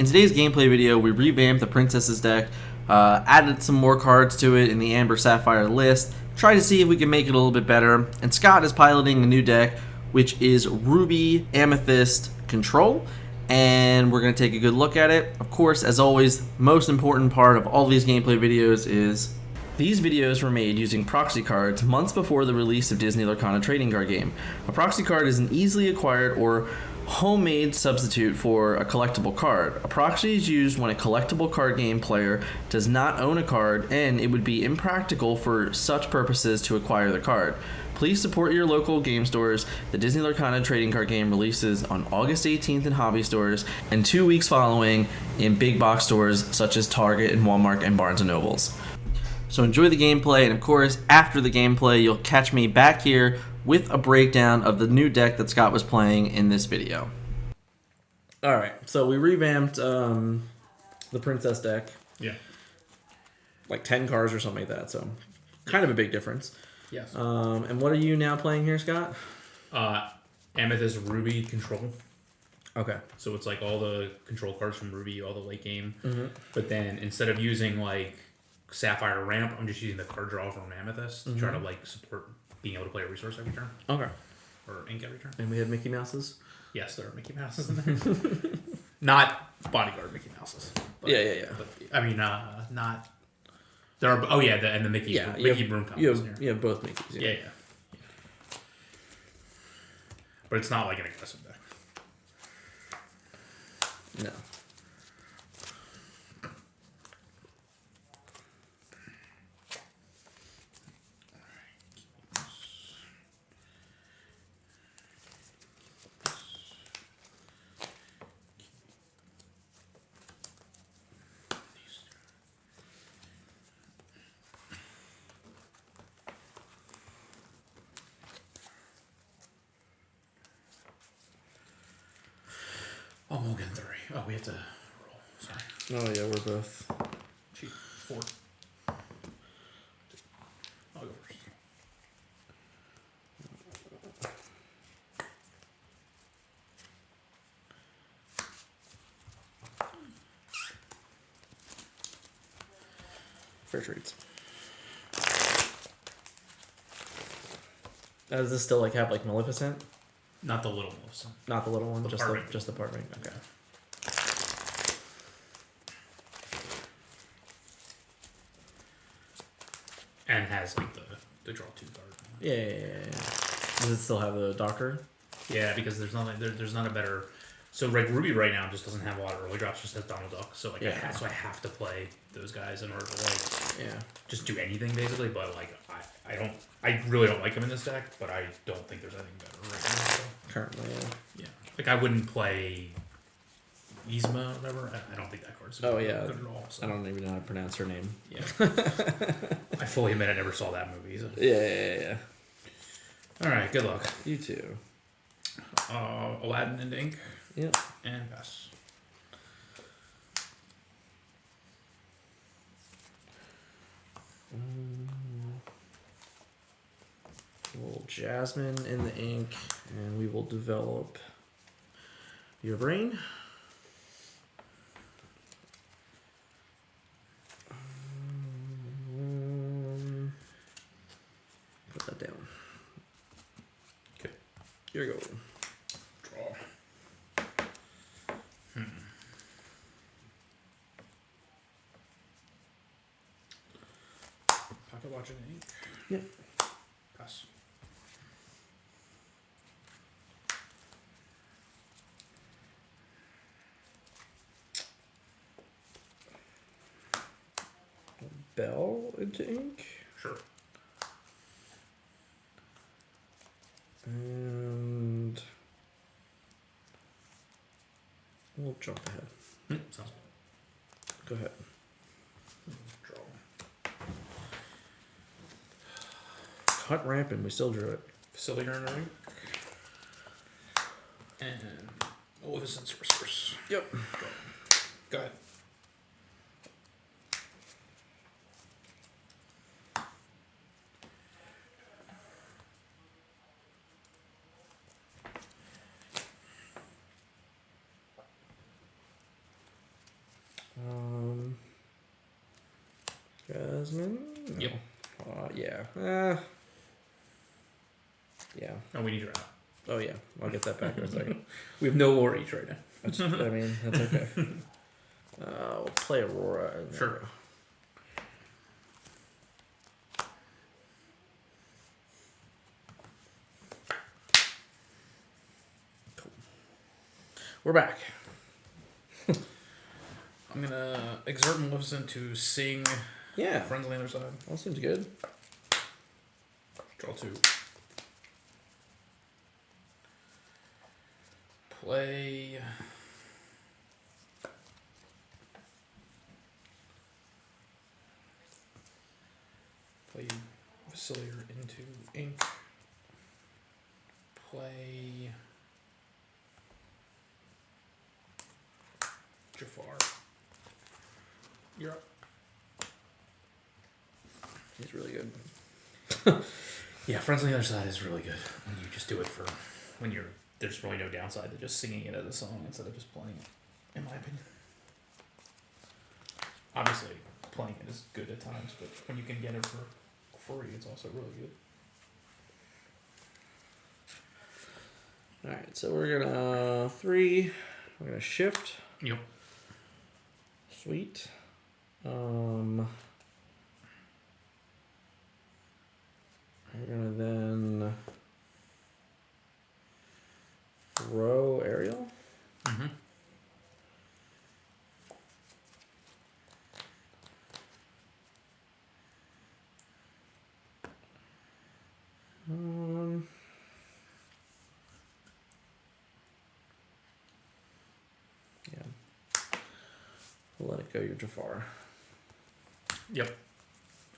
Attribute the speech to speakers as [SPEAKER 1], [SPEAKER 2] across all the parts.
[SPEAKER 1] In today's gameplay video, we revamped the Princess's deck, added some more cards to it in the Amber Sapphire list, tried to see if we can make it a little bit better, and Scott is piloting a new deck, which is Ruby Amethyst Control, and we're going to take a good look at it. Of course, as always, most important part of all these gameplay videos is these videos were made using proxy cards months before the release of Disney Lorcana trading card game. A proxy card is an easily acquired or homemade substitute for a collectible card. A proxy is used when a collectible card game player does not own a card, and it would be impractical for such purposes to acquire the card. Please support your local game stores. The Disney Lorcana trading card game releases on August 18th in hobby stores and 2 weeks following in big box stores such as Target and Walmart and Barnes & Nobles. So enjoy the gameplay, and of course, after the gameplay, you'll catch me back here with a breakdown of the new deck that Scott was playing in this video. Alright, so we revamped the Princess deck.
[SPEAKER 2] Yeah.
[SPEAKER 1] Like 10 cards or something like that, so kind of a big difference.
[SPEAKER 2] Yes.
[SPEAKER 1] And what are you now playing here, Scott?
[SPEAKER 2] Amethyst Ruby Control.
[SPEAKER 1] Okay.
[SPEAKER 2] So it's like all the control cards from Ruby, all the late game.
[SPEAKER 1] Mm-hmm.
[SPEAKER 2] But then instead of using like Sapphire ramp, I'm just using the card draw from Amethyst to try to like support being able to play a resource every turn.
[SPEAKER 1] Okay.
[SPEAKER 2] Or ink every turn.
[SPEAKER 1] And we have Mickey Mouses?
[SPEAKER 2] Yes, there are Mickey Mouses in there. Not bodyguard Mickey Mouses. But,
[SPEAKER 1] Yeah.
[SPEAKER 2] But, I mean, not. There are. Oh yeah, and the Mickey.
[SPEAKER 1] Yeah,
[SPEAKER 2] Mickey Broom combos.
[SPEAKER 1] You have both Mickeys.
[SPEAKER 2] Yeah. But it's not like an aggressive deck.
[SPEAKER 1] No.
[SPEAKER 2] Oh, we'll get 3. Oh, we have to roll. Sorry.
[SPEAKER 1] Oh yeah, we're both.
[SPEAKER 2] Cheat. 4. I'll go first.
[SPEAKER 1] Fair trades. Does this still like have like Maleficent?
[SPEAKER 2] Not the little Maleficent.
[SPEAKER 1] Not the little one,
[SPEAKER 2] The
[SPEAKER 1] just
[SPEAKER 2] part ring.
[SPEAKER 1] just the part ring. Okay.
[SPEAKER 2] And has like the draw 2 card.
[SPEAKER 1] Yeah. Does it still have the Doctor?
[SPEAKER 2] Yeah, because there's not a better. So like Ruby right now just doesn't have a lot of early drops. Just has Donald Duck. So like so I have to play those guys in order to like just do anything basically. But like I really don't like him in this deck. But I don't think there's anything better right now. So.
[SPEAKER 1] Currently,
[SPEAKER 2] Yeah. Like I wouldn't play Yzma or whatever. I don't think that card's good at all. So.
[SPEAKER 1] I don't even know how to pronounce her name.
[SPEAKER 2] Yeah. I fully admit I never saw that movie. So.
[SPEAKER 1] Yeah.
[SPEAKER 2] All right. Good luck.
[SPEAKER 1] You too.
[SPEAKER 2] Aladdin and ink.
[SPEAKER 1] Yep.
[SPEAKER 2] And pass.
[SPEAKER 1] Little Jasmine in the ink, and we will develop your brain. Put that down.
[SPEAKER 2] Okay.
[SPEAKER 1] Here you go.
[SPEAKER 2] Draw. Pocket watch and ink.
[SPEAKER 1] Yep.
[SPEAKER 2] Pass.
[SPEAKER 1] Bell into ink.
[SPEAKER 2] Sure.
[SPEAKER 1] And we'll jump ahead.
[SPEAKER 2] Sounds good.
[SPEAKER 1] Go ahead.
[SPEAKER 2] Draw.
[SPEAKER 1] Cut rampant, we still drew it.
[SPEAKER 2] Facility ring. And Maleficent Sorceress.
[SPEAKER 1] Yep.
[SPEAKER 2] Go ahead.
[SPEAKER 1] Jasmine? No.
[SPEAKER 2] Yep.
[SPEAKER 1] Yeah. Yeah.
[SPEAKER 2] Oh, we need your out.
[SPEAKER 1] Oh, yeah. I'll get that back in a second.
[SPEAKER 2] We have no lore each right now.
[SPEAKER 1] That's okay. We'll play Aurora.
[SPEAKER 2] Sure.
[SPEAKER 1] Cool. We're back.
[SPEAKER 2] I'm gonna exert Maleficent to sing.
[SPEAKER 1] Yeah.
[SPEAKER 2] Friends on the other side.
[SPEAKER 1] That seems good.
[SPEAKER 2] Draw 2. Play. Play Vasilier into ink. Play. Jafar. You're up.
[SPEAKER 1] He's really good.
[SPEAKER 2] Yeah, Friends on the Other Side is really good. When you just do it for when you're there's really no downside to just singing it as a song instead of just playing it, in my opinion. Obviously, playing it is good at times, but when you can get it for free, it's also really good.
[SPEAKER 1] Alright, so we're gonna 3. We're gonna shift.
[SPEAKER 2] Yep.
[SPEAKER 1] Sweet. We're gonna then throw Ariel.
[SPEAKER 2] Mm-hmm.
[SPEAKER 1] Yeah. We'll let it go, your Jafar.
[SPEAKER 2] Yep.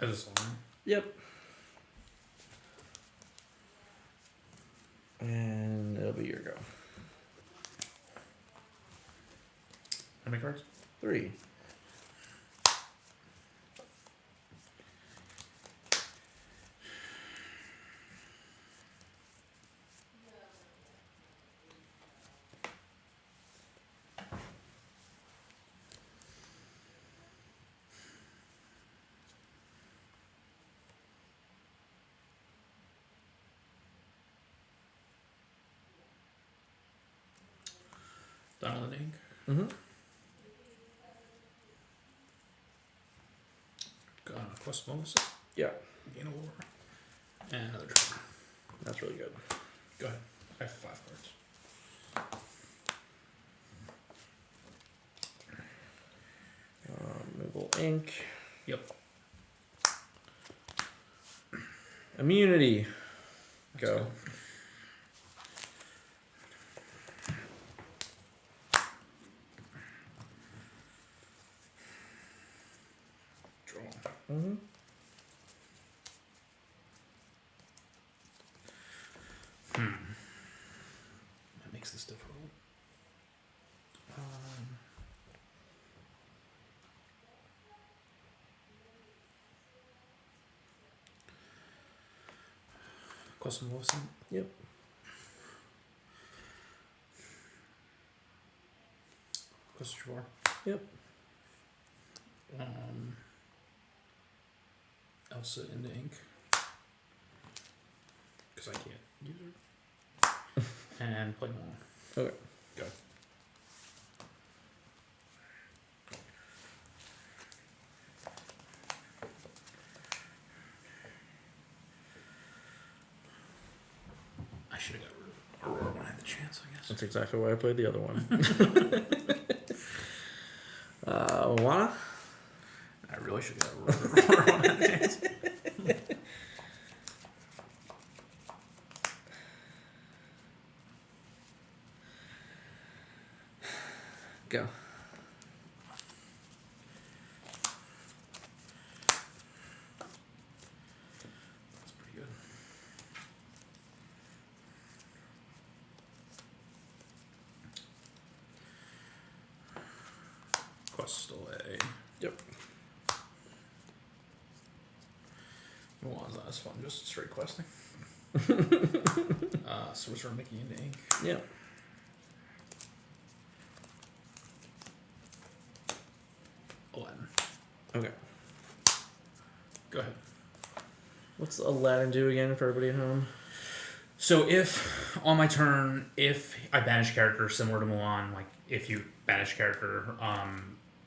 [SPEAKER 2] As a song.
[SPEAKER 1] Yep. And it'll be your go.
[SPEAKER 2] How many cards?
[SPEAKER 1] 3.
[SPEAKER 2] Diamond ink.
[SPEAKER 1] Mm-hmm.
[SPEAKER 2] Quest bonus.
[SPEAKER 1] Yeah.
[SPEAKER 2] Gain a lore. And another draw.
[SPEAKER 1] That's really good.
[SPEAKER 2] Go ahead. I have 5 cards.
[SPEAKER 1] Removal ink.
[SPEAKER 2] Yep.
[SPEAKER 1] Immunity.
[SPEAKER 2] Let's
[SPEAKER 1] Go.
[SPEAKER 2] Draw.
[SPEAKER 1] Mm-hmm.
[SPEAKER 2] That makes this difficult. Question Wilson.
[SPEAKER 1] Yep.
[SPEAKER 2] Question Jafar.
[SPEAKER 1] Yep.
[SPEAKER 2] Elsa into ink. Because I can't use her. And play Moana.
[SPEAKER 1] Okay.
[SPEAKER 2] Go. I should have got rid of Aurora when I had the chance, I guess.
[SPEAKER 1] That's exactly why I played the other one. Moana?
[SPEAKER 2] I really should have got rid of Aurora when I had the chance.
[SPEAKER 1] Go.
[SPEAKER 2] That's pretty good. Quest delay.
[SPEAKER 1] Yep.
[SPEAKER 2] Moana's not as fun, just straight questing. Sorcerer Mickey into ink.
[SPEAKER 1] Yep. Okay.
[SPEAKER 2] Go ahead.
[SPEAKER 1] What's Aladdin do again for everybody at home?
[SPEAKER 2] So if on my turn, if I banish character similar to Moana, like if you banish character,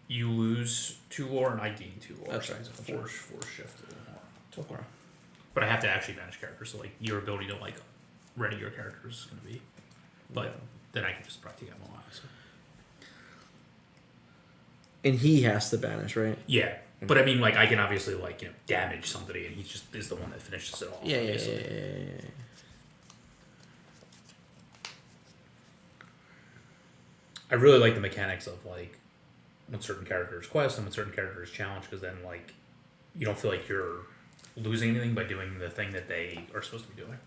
[SPEAKER 2] you lose 2 lore and I gain 2 lore.
[SPEAKER 1] That's
[SPEAKER 2] so
[SPEAKER 1] right.
[SPEAKER 2] it's a force shift a little more.
[SPEAKER 1] Okay.
[SPEAKER 2] But I have to actually banish characters, so like your ability to like ready your characters is gonna be. But then I can just probably take out Moana. So.
[SPEAKER 1] And he has to banish, right?
[SPEAKER 2] Yeah. But I mean, like, I can obviously, like, damage somebody, and he just is the one that finishes it off.
[SPEAKER 1] Yeah.
[SPEAKER 2] I really like the mechanics of, like, when certain characters quest and when certain characters challenge, because then, like, you don't feel like you're losing anything by doing the thing that they are supposed to be doing.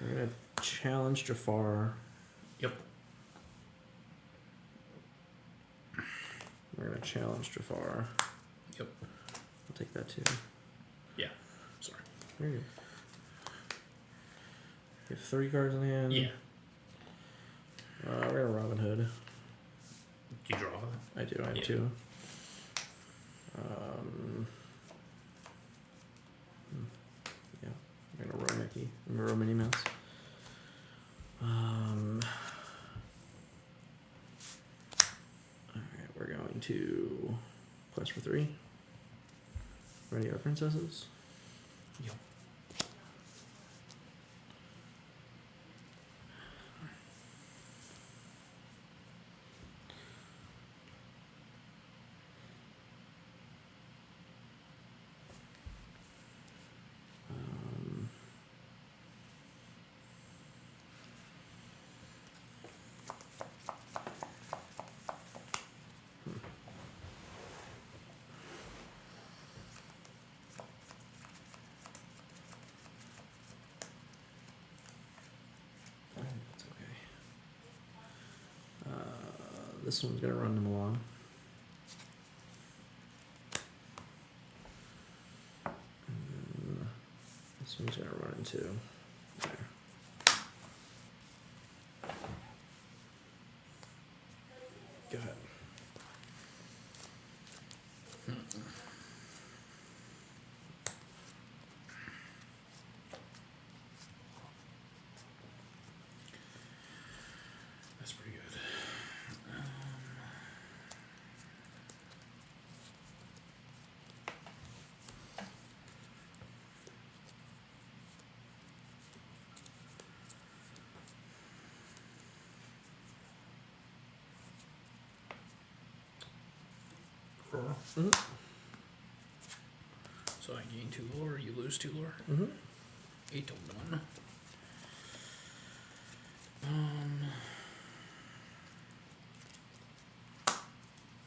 [SPEAKER 1] We're going to challenge Jafar.
[SPEAKER 2] Yep.
[SPEAKER 1] We're going to challenge Jafar.
[SPEAKER 2] Yep.
[SPEAKER 1] I'll take that too.
[SPEAKER 2] Yeah. Sorry.
[SPEAKER 1] Very good. You have 3 cards in hand.
[SPEAKER 2] Yeah.
[SPEAKER 1] We're going to Robin Hood.
[SPEAKER 2] Do you draw?
[SPEAKER 1] I do. I have 2. Yeah. I'm going to row Mickey. I'm going to row Minnie Mouse. Alright, we're going to quest for 3. Ready our princesses.
[SPEAKER 2] Yep.
[SPEAKER 1] That's okay. This one's gonna run to Milan. This one's gonna run into there. Go ahead.
[SPEAKER 2] That's pretty good.
[SPEAKER 1] Mm-hmm.
[SPEAKER 2] So I gain 2 lore, you lose 2 lore.
[SPEAKER 1] Mm-hmm.
[SPEAKER 2] 8 to 1.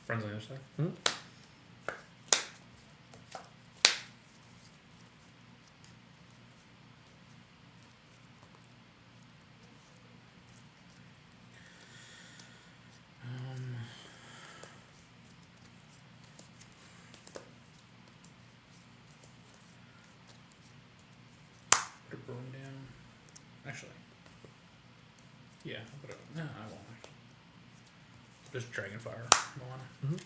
[SPEAKER 2] Friends on the other side.
[SPEAKER 1] Mm-hmm.
[SPEAKER 2] Put a burn down. Actually. Yeah, I'll put it. No, I won't actually. Just Dragonfire, Moana.
[SPEAKER 1] Mm-hmm.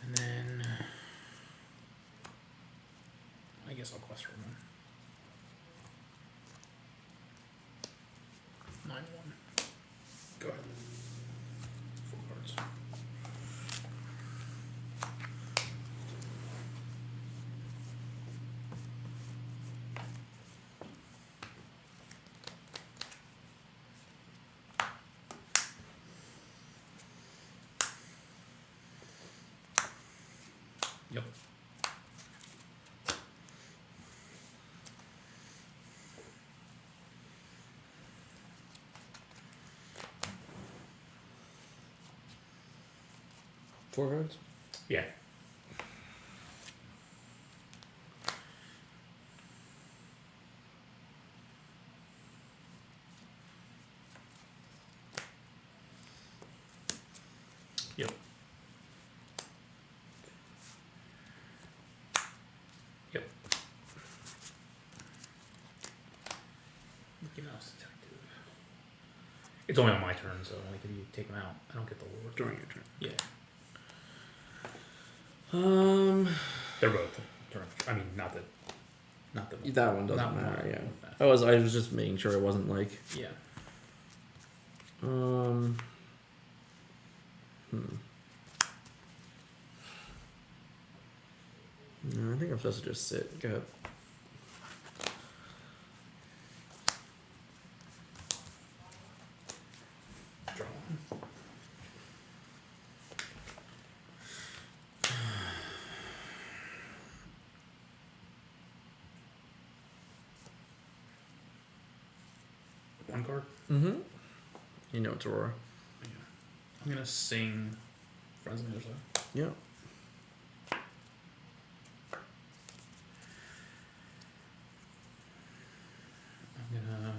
[SPEAKER 2] And then I guess I'll quest for one. 9-1. Go ahead. 4 cards. Yep.
[SPEAKER 1] Four cards?
[SPEAKER 2] Yeah. Yep. Yep. Mickey Mouse detective. It's only on my turn, so like if you take them out, I don't get the lore.
[SPEAKER 1] During your turn.
[SPEAKER 2] Yeah. They're both turn. I mean, not that.
[SPEAKER 1] That one doesn't matter. Yeah. I was just making sure it wasn't like.
[SPEAKER 2] Yeah.
[SPEAKER 1] No, I think I'm supposed to just sit. Go ahead.
[SPEAKER 2] Draw. One card.
[SPEAKER 1] Mm-hmm. You know it's Aurora.
[SPEAKER 2] Yeah. I'm gonna sing Friends on the Other Side.
[SPEAKER 1] Yeah.
[SPEAKER 2] I'm gonna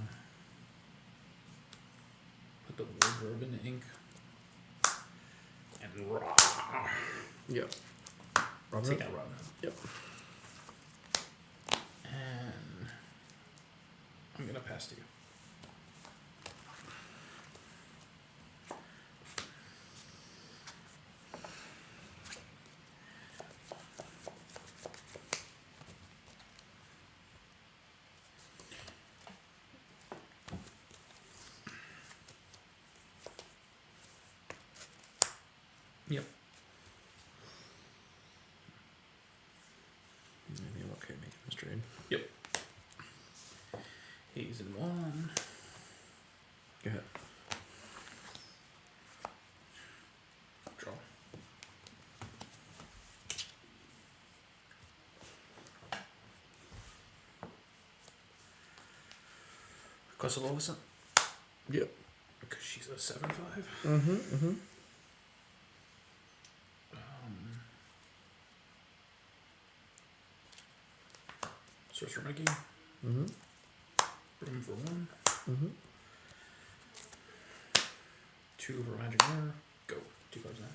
[SPEAKER 2] put the wardrobe in the ink and raw.
[SPEAKER 1] Yep.
[SPEAKER 2] Take that Robin.
[SPEAKER 1] Yep.
[SPEAKER 2] And I'm gonna pass to you. Yep.
[SPEAKER 1] I think I'm okay making this trade.
[SPEAKER 2] Yep. He's in one.
[SPEAKER 1] Go ahead.
[SPEAKER 2] Draw. Request a Lois.
[SPEAKER 1] Yep.
[SPEAKER 2] Because she's a 7/5.
[SPEAKER 1] Mm-hmm. Mm-hmm.
[SPEAKER 2] Sorcerer Mickey.
[SPEAKER 1] Mm-hmm.
[SPEAKER 2] Room for 1.
[SPEAKER 1] Mm-hmm.
[SPEAKER 2] 2 for Magic Mirror. Go. 2 cards now.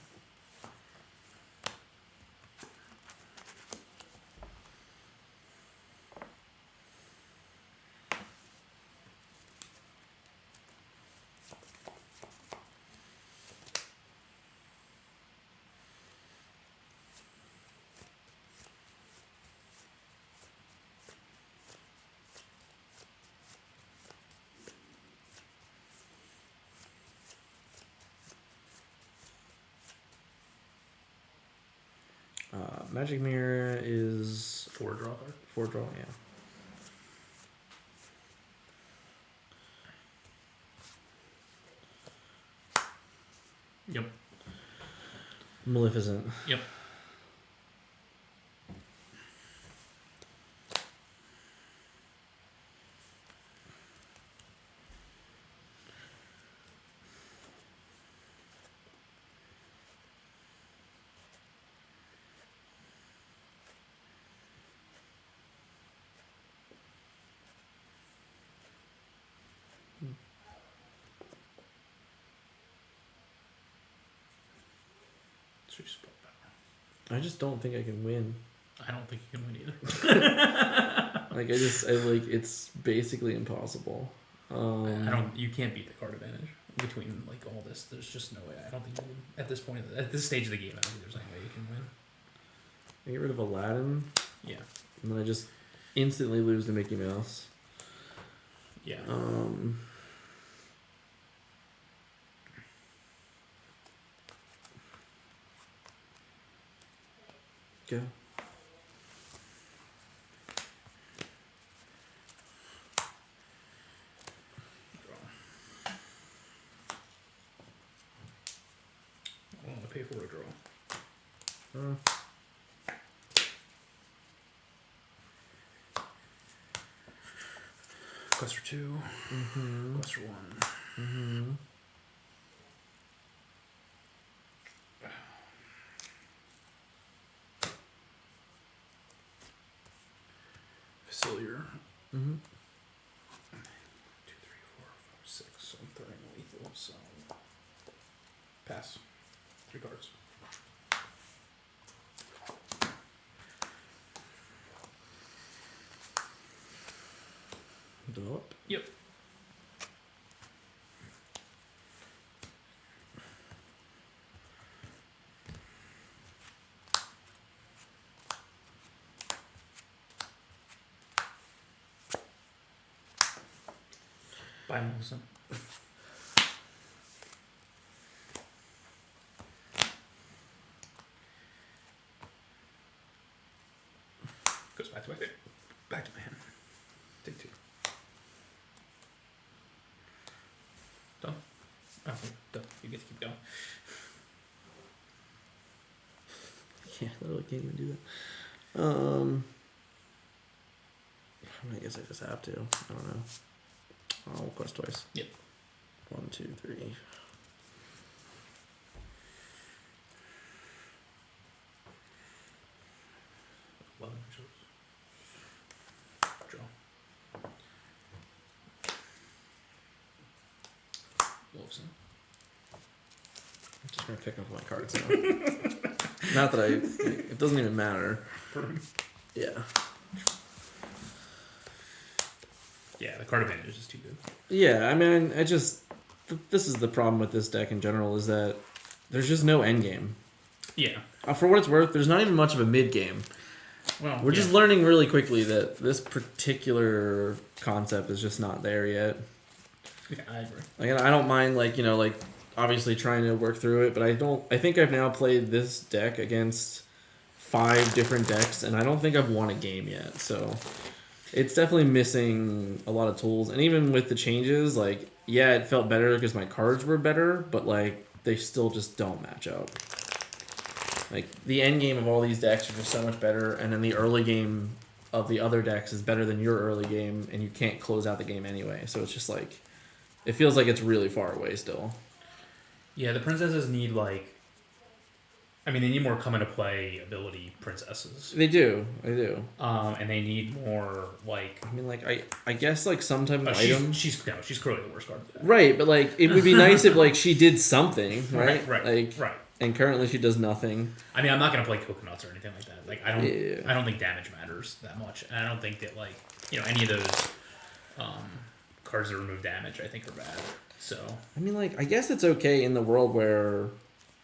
[SPEAKER 1] Magic Mirror is
[SPEAKER 2] 4 draw card.
[SPEAKER 1] 4 draw, yeah.
[SPEAKER 2] Yep.
[SPEAKER 1] Maleficent.
[SPEAKER 2] Yep. So you split that.
[SPEAKER 1] I just don't think I can win.
[SPEAKER 2] I don't think you can win either.
[SPEAKER 1] It's basically impossible.
[SPEAKER 2] You can't beat the card advantage between like all this. There's just no way. I don't think you can, at this point, at this stage of the game, I don't think there's any way you can win.
[SPEAKER 1] I get rid of Aladdin.
[SPEAKER 2] Yeah.
[SPEAKER 1] And then I just instantly lose to Mickey Mouse.
[SPEAKER 2] Yeah.
[SPEAKER 1] Go.
[SPEAKER 2] I want to pay for a draw. Quest for 2.
[SPEAKER 1] Mm-hmm.
[SPEAKER 2] Quest for 1.
[SPEAKER 1] Mm-hmm.
[SPEAKER 2] Facilier.
[SPEAKER 1] Mm-hmm.
[SPEAKER 2] 2, 3, 4, 5, 6. So I'm throwing lethal. So pass. 3 cards.
[SPEAKER 1] Develop.
[SPEAKER 2] Yep. Bye, Melissa. Goes back to my hand. Take 2. Done. Oh, done. You get to keep going.
[SPEAKER 1] Yeah, I literally can't even do that. I guess I just have to. I don't know. I'll quest twice.
[SPEAKER 2] Yep.
[SPEAKER 1] 1, 2, 3.
[SPEAKER 2] Draw. Wolfson.
[SPEAKER 1] I'm just gonna pick up my cards now. Not that it doesn't even matter. Yeah.
[SPEAKER 2] Yeah, the card advantage is too good.
[SPEAKER 1] Yeah, I mean, this is the problem with this deck in general, is that there's just no end game.
[SPEAKER 2] Yeah.
[SPEAKER 1] For what it's worth, there's not even much of a mid game.
[SPEAKER 2] Well,
[SPEAKER 1] we're just learning really quickly that this particular concept is just not there yet.
[SPEAKER 2] Yeah, I agree.
[SPEAKER 1] Like, I don't mind, obviously trying to work through it, but I think I've now played this deck against 5 different decks, and I don't think I've won a game yet, so it's definitely missing a lot of tools. And even with the changes, yeah, it felt better because my cards were better, but they still just don't match up. The end game of all these decks are just so much better, and then the early game of the other decks is better than your early game, and you can't close out the game anyway. So it's just it feels like it's really far away still.
[SPEAKER 2] Yeah, the princesses need they need more come into play ability princesses.
[SPEAKER 1] They do.
[SPEAKER 2] And they need more
[SPEAKER 1] I guess some type of item.
[SPEAKER 2] She's clearly the worst card.
[SPEAKER 1] Right, but it would be nice if she did something, right?
[SPEAKER 2] Right.
[SPEAKER 1] And currently she does nothing.
[SPEAKER 2] I mean, I'm not gonna play coconuts or anything like that. I don't think damage matters that much, and I don't think that any of those cards that remove damage I think are bad. So
[SPEAKER 1] I mean, I guess it's okay in the world where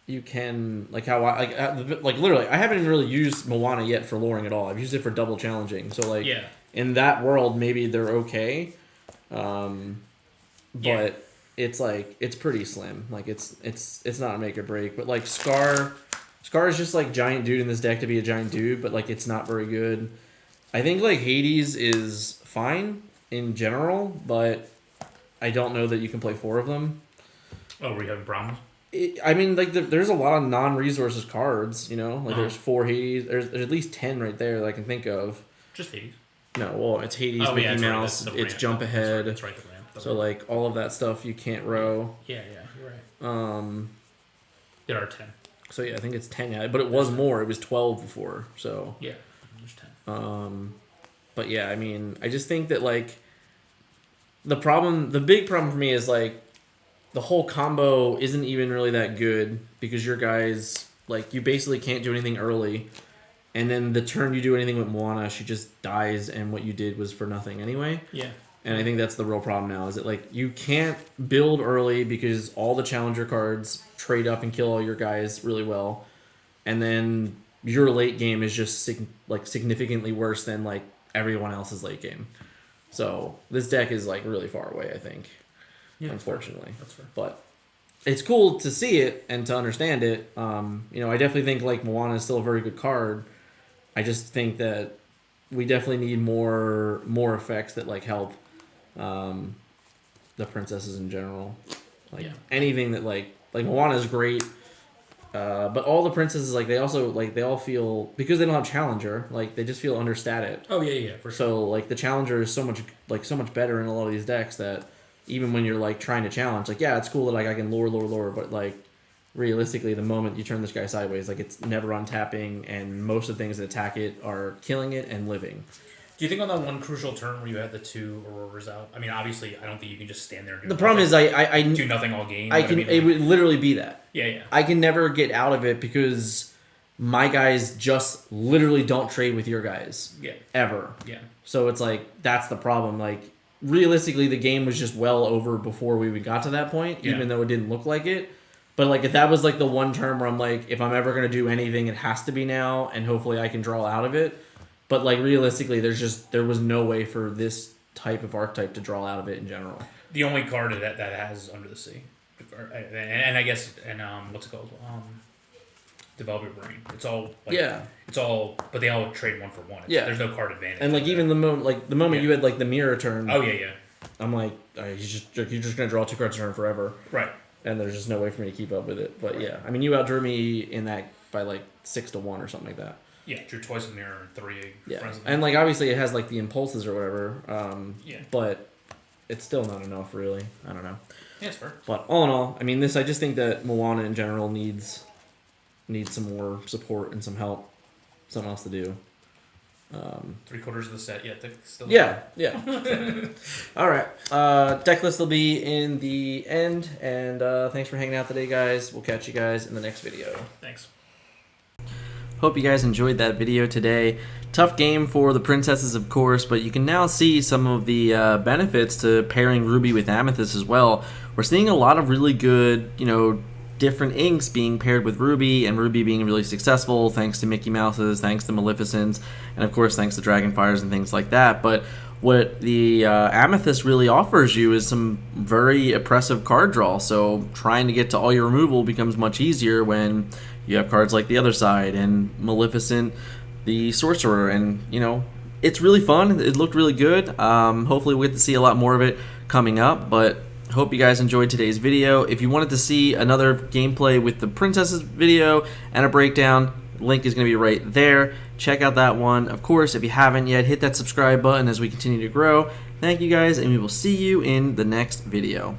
[SPEAKER 1] you can literally I haven't even really used Moana yet for luring at all. I've used it for double challenging. So
[SPEAKER 2] yeah.
[SPEAKER 1] In that world maybe they're okay, but it's it's pretty slim. It's not a make or break. But Scar is just giant dude in this deck to be a giant dude, but it's not very good. I think Hades is fine in general, but I don't know that you can play 4 of them.
[SPEAKER 2] Oh, were you having problems?
[SPEAKER 1] There's a lot of non-resources cards, there's 4 Hades. There's at least 10 right there that I can think of.
[SPEAKER 2] Just Hades?
[SPEAKER 1] No, well, it's Hades, Mickey Mouse, it's Jump Ahead.
[SPEAKER 2] That's right, the ramp.
[SPEAKER 1] So, all of that stuff you can't row.
[SPEAKER 2] Yeah, you're right. There are 10.
[SPEAKER 1] So, yeah, I think it's 10, but it was more. It was 12 before, so.
[SPEAKER 2] Yeah, there's 10.
[SPEAKER 1] But, yeah, I mean, I just think that, the big problem for me is, the whole combo isn't even really that good because your guys, you basically can't do anything early. And then the turn you do anything with Moana, she just dies, and what you did was for nothing anyway.
[SPEAKER 2] Yeah.
[SPEAKER 1] And I think that's the real problem now, is that, you can't build early because all the challenger cards trade up and kill all your guys really well. And then your late game is just, significantly worse than, everyone else's late game. So this deck is, really far away, I think. Yeah, unfortunately.
[SPEAKER 2] That's fair.
[SPEAKER 1] But it's cool to see it and to understand it. I definitely think, Moana is still a very good card. I just think that we definitely need more effects that, help the princesses in general. Anything that Moana is great, but all the princesses they also they all feel, because they don't have challenger, they just feel understated.
[SPEAKER 2] Oh yeah, for sure.
[SPEAKER 1] So the challenger is so much better in a lot of these decks that even when you're trying to challenge, it's cool that I can lure, but realistically, the moment you turn this guy sideways, it's never on tapping, and most of the things that attack it are killing it and living.
[SPEAKER 2] Do you think on that one crucial turn where you had the 2 Auroras out? I mean, obviously, I don't think you can just stand there and do
[SPEAKER 1] the problem is I
[SPEAKER 2] do nothing all game.
[SPEAKER 1] It would literally be that.
[SPEAKER 2] Yeah.
[SPEAKER 1] I can never get out of it because my guys just literally don't trade with your guys.
[SPEAKER 2] Yeah.
[SPEAKER 1] Ever.
[SPEAKER 2] Yeah.
[SPEAKER 1] So it's that's the problem. Realistically, the game was just well over before we even got to that point, even though it didn't look like it. But if that was the one term where I'm if I'm ever gonna do anything, it has to be now, and hopefully I can draw out of it. But realistically, there was no way for this type of archetype to draw out of it in general.
[SPEAKER 2] The only card that has Under the Sea, and I guess what's it called? Develop Your Brain. It's all It's all, but they all trade 1 for 1. There's no card advantage.
[SPEAKER 1] And like even the moment you had like the mirror turn.
[SPEAKER 2] Oh yeah.
[SPEAKER 1] I'm like, you're just gonna draw 2 cards a turn forever.
[SPEAKER 2] Right.
[SPEAKER 1] And there's just no way for me to keep up with it. But yeah, I mean, you outdrew me in that by like 6 to 1 or something like that.
[SPEAKER 2] Yeah, drew twice with mirror and 3.
[SPEAKER 1] Yeah, and like obviously it has like the impulses or whatever. But it's still not enough, really. I don't know.
[SPEAKER 2] Yeah, it's fair.
[SPEAKER 1] But all in all, I mean, I just think that Moana in general needs some more support and some help, something else to do.
[SPEAKER 2] 3/4 of the set yet. Still
[SPEAKER 1] yeah. All right. Deck list will be in the end, and thanks for hanging out today, guys. We'll catch you guys in the next video.
[SPEAKER 2] Thanks.
[SPEAKER 1] Hope you guys enjoyed that video today. Tough game for the princesses, of course, but you can now see some of the benefits to pairing Ruby with Amethyst as well. We're seeing a lot of really good, different inks being paired with Ruby, and Ruby being really successful thanks to Mickey Mouse's, thanks to Maleficent's, and of course thanks to Dragonfires and things like that. But what the Amethyst really offers you is some very oppressive card draw, so trying to get to all your removal becomes much easier when you have cards like the other side and Maleficent, the Sorcerer, and it's really fun. It looked really good. Hopefully we'll get to see a lot more of it coming up, but hope you guys enjoyed today's video. If you wanted to see another gameplay with the princesses video and a breakdown, link is going to be right there. Check out that one. Of course, if you haven't yet, hit that subscribe button as we continue to grow. Thank you guys, and we will see you in the next video.